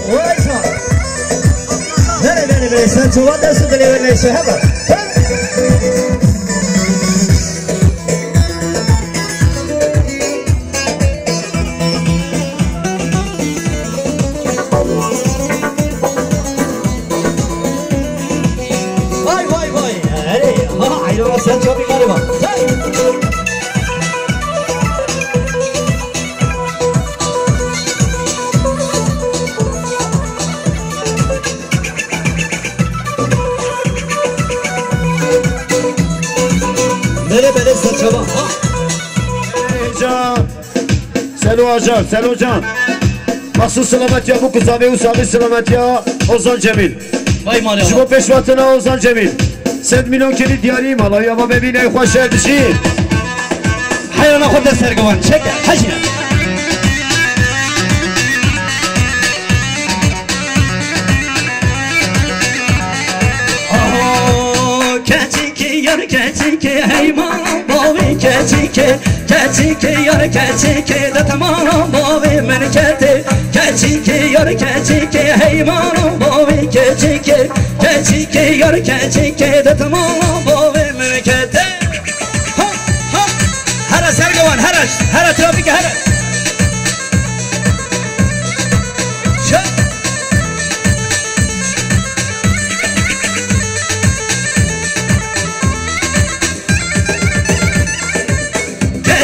وایسا بله سن چوبان دستو دلیور نیشه هبا وای ها عیدو سن چوبی کاری با بله سن چوبان جان سلو جان مخصوص سلامتی ها بو کزاوی و ساقی سلامتی ها اوزان جمیل وای مالی شما پیشواتنا اوزان جمیل 100 میلیون کلی دیاری مالایی اما ببینه خوش شهردشی حیران خود در سرگوان چکه حجنه keçike heyman bavi keçike yar keçike da tamam bavi menekete keçike yar keçike heyman bavi keçike yar keçike da tamam bavi menekete hara sergavan hara trafik hara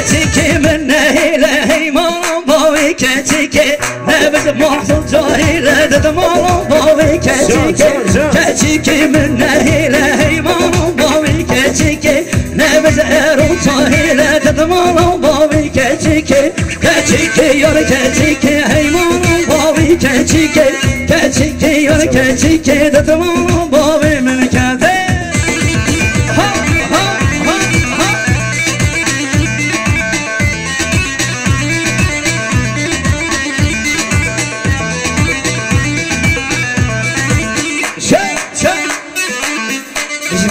keçike من نهيله هيمان باوي keçike نبز محصول جاهيله دتمان باوي keçike من نهيله هيمان باوي keçike نبز ارو جاهيله دتمان باوي keçike يار keçike هيمان باوي keçike يار keçike دتمان باوي من كده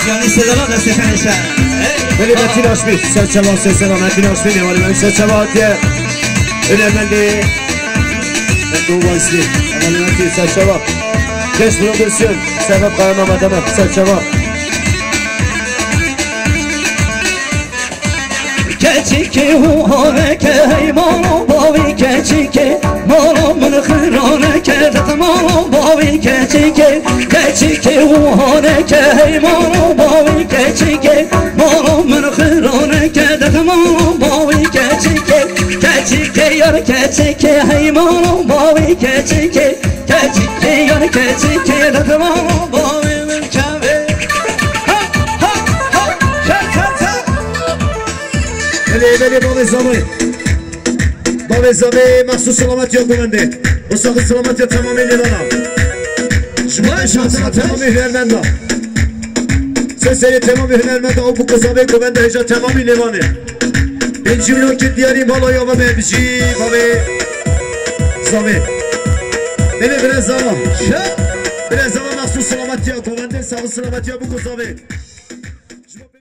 Yani sedalar da seferişe. Beni Metin Aşmi, Serçavan Sesena Metin Aşmi ne var? Ben Serçavan diye önemli. Ben Doğu Vaisli, Emel Metin Serçavan. Geç prodüksiyon, Serhat Kayama Madamak Serçavan. keçike hu hareke heyman bavi keçike malum من خیرانه که دتمان باوی keçike hu hareke heyman bavi keçike malum من خیرانه که دتمان باوی keçike yar keçike heyman bavi keçike yar keçike دتمان باوی Beli Bave zame mahsus salamati yok bende. O sakın salamati tamamıyla bana. Şuna şansına tamamı hünermenda. Sesleri tamamı hünermenda o bu kızave bende heca tamamıyla bana. Ben cümle ki diyari malaya ve mebci bave zame. Beni biraz zaman mahsus salamati yok bende sakın salamati yok bu kızave.